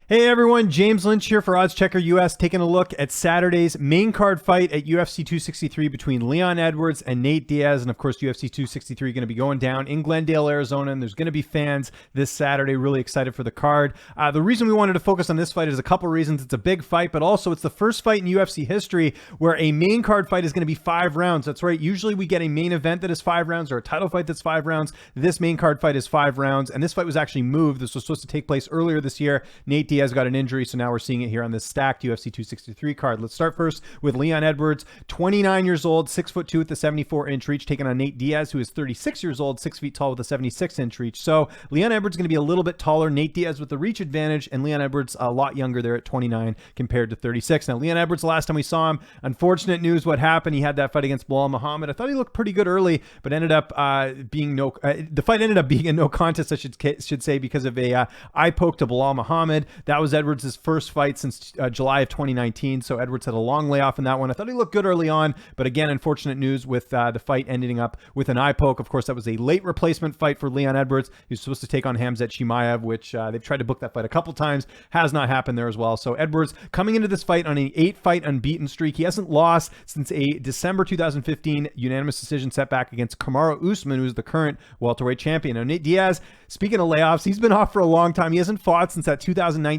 Hey everyone, James Lynch here for Odds Checker US, taking a look at Saturday's main card fight at UFC 263 between Leon Edwards and Nate Diaz. And of course, UFC 263 going to be going down in Glendale, Arizona, and there's going to be fans this Saturday. Really excited for the card. The reason we wanted to focus on this fight is a couple reasons. It's a big fight, but also it's the first fight in UFC history where a main card fight is going to be 5 rounds. That's right. Usually we get a main event that is 5 rounds or a title fight that's 5 rounds. This main card fight is 5 rounds, and this fight was actually moved. This was supposed to take place earlier this year. Nate Diaz got an injury, so now we're seeing it here on this stacked UFC 263 card. Let's start first with Leon Edwards, 29 years old, 6'2" with a 74-inch reach, taking on Nate Diaz, who is 36 years old, 6 feet tall with a 76-inch reach. So Leon Edwards is going to be a little bit taller. Nate Diaz with the reach advantage, and Leon Edwards a lot younger there at 29 compared to 36. Now, Leon Edwards, the last time we saw him, unfortunate news what happened. He had that fight against Bilal Muhammad. I thought he looked pretty good early, but ended up the fight ended up being a no contest, I should say, because of a eye poke to Bilal Muhammad. That was Edwards' first fight since July of 2019, so Edwards had a long layoff in that one. I thought he looked good early on, but again, unfortunate news with the fight ending up with an eye poke. Of course, that was a late replacement fight for Leon Edwards. He was supposed to take on Hamzat Chimaev, which they've tried to book that fight a couple times. Has not happened there as well. So Edwards coming into this fight on an 8-fight unbeaten streak. He hasn't lost since a December 2015 unanimous decision setback against Kamaru Usman, who's the current welterweight champion. Now, Nate Diaz, speaking of layoffs, he's been off for a long time. He hasn't fought since that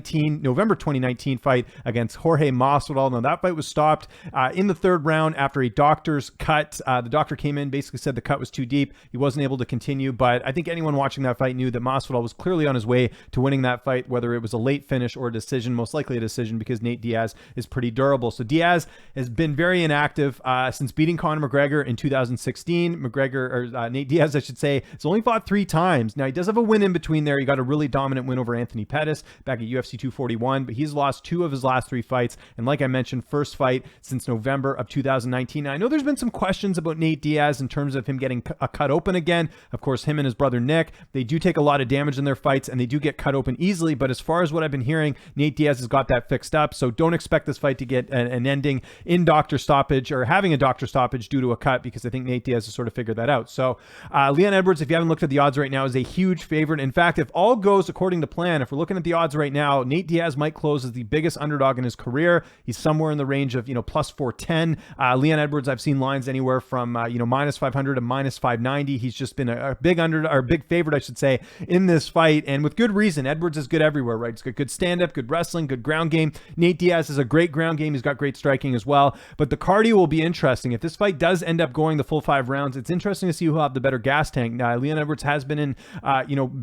November 2019 fight against Jorge Masvidal. Now, that fight was stopped in the 3rd round after a doctor's cut. The doctor came in, basically said the cut was too deep. He wasn't able to continue, but I think anyone watching that fight knew that Masvidal was clearly on his way to winning that fight, whether it was a late finish or a decision, most likely a decision because Nate Diaz is pretty durable. So Diaz has been very inactive since beating Conor McGregor in 2016. Nate Diaz, I should say, has only fought 3 times. Now, he does have a win in between there. He got a really dominant win over Anthony Pettis back at UFC 241, but he's lost 2 of his last 3 fights. And like I mentioned, first fight since November of 2019. Now, I know there's been some questions about Nate Diaz in terms of him getting a cut open again. Of course, him and his brother Nick, they do take a lot of damage in their fights and they do get cut open easily. But as far as what I've been hearing, Nate Diaz has got that fixed up. So don't expect this fight to get an ending in doctor stoppage or having a doctor stoppage due to a cut, because I think Nate Diaz has sort of figured that out. So Leon Edwards, if you haven't looked at the odds right now, is a huge favorite. In fact, if all goes according to plan, if we're looking at the odds right now, Nate Diaz might close as the biggest underdog in his career. He's somewhere in the range of, plus 410. Leon Edwards, I've seen lines anywhere from, minus 500 to minus 590. He's just been a big big favorite, I should say, in this fight. And with good reason. Edwards is good everywhere, right? He's got good stand-up, good wrestling, good ground game. Nate Diaz has a great ground game. He's got great striking as well. But the cardio will be interesting. If this fight does end up going the full 5 rounds, it's interesting to see who'll have the better gas tank. Leon Edwards has been in,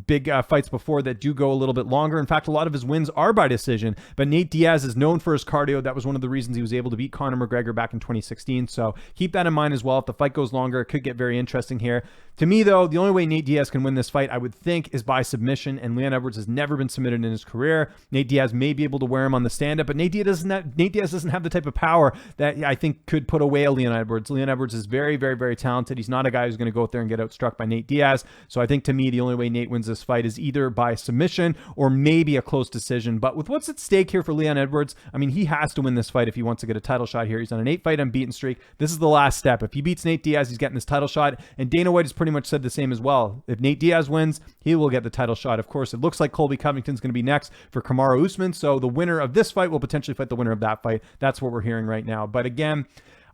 big fights before that do go a little bit longer. In fact, a lot of his wins are by decision. But Nate Diaz is known for his cardio. That was one of the reasons he was able to beat Conor McGregor back in 2016. So keep that in mind as well. If the fight goes longer, it could get very interesting here. To me, though, the only way Nate Diaz can win this fight, I would think, is by submission. And Leon Edwards has never been submitted in his career. Nate Diaz may be able to wear him on the stand-up, but Nate Diaz doesn't have the type of power that I think could put away a Leon Edwards. Leon Edwards is very, very, very talented. He's not a guy who's going to go out there and get outstruck by Nate Diaz. So I think, to me, the only way Nate wins this fight is either by submission or maybe a close decision. But with what's at stake here for Leon Edwards, I mean, he has to win this fight if he wants to get a title shot here. He's on an 8-fight unbeaten streak. This is the last step. If he beats Nate Diaz, he's getting this title shot. And Dana White has pretty much said the same as well. If Nate Diaz wins, he will get the title shot. Of course, it looks like Colby Covington's going to be next for Kamaru Usman. So the winner of this fight will potentially fight the winner of that fight. That's what we're hearing right now. But again,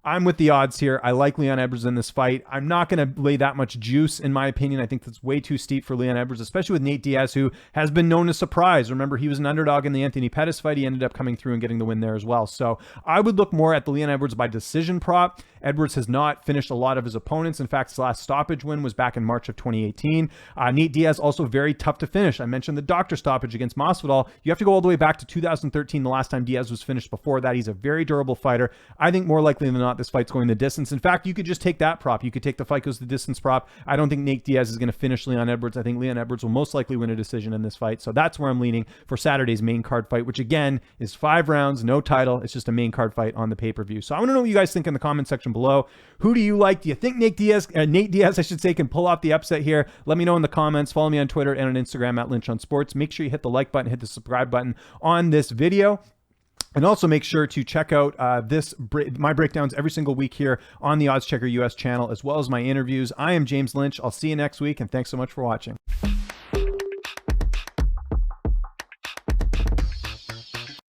I'm with the odds here. I like Leon Edwards in this fight. I'm not going to lay that much juice, in my opinion. I think that's way too steep for Leon Edwards, especially with Nate Diaz, who has been known to surprise. Remember, he was an underdog in the Anthony Pettis fight. He ended up coming through and getting the win there as well. So I would look more at the Leon Edwards by decision prop. Edwards has not finished a lot of his opponents. In fact, his last stoppage win was back in March of 2018. Nate Diaz also very tough to finish. I mentioned the doctor stoppage against Masvidal. You have to go all the way back to 2013, the last time Diaz was finished. Before that, he's a very durable fighter. I think more likely than not, this fight's going the distance. In fact, you could just take that prop. You could take the fight goes the distance prop. I don't think Nate Diaz is going to finish Leon Edwards. I think Leon Edwards will most likely win a decision in this fight. So that's where I'm leaning for Saturday's main card fight, which again is 5 rounds, no title. It's just a main card fight on the pay-per-view. So I want to know what you guys think in the comment section below. Who do you like? Do you think Nate Diaz, I should say, can pull off the upset here? Let me know in the comments. Follow me on Twitter and on Instagram at Lynch on Sports. Make sure you hit the like button, hit the subscribe button on this video. And also make sure to check out my breakdowns every single week here on the Odds Checker US channel, as well as my interviews. I am James Lynch. I'll see you next week, and thanks so much for watching.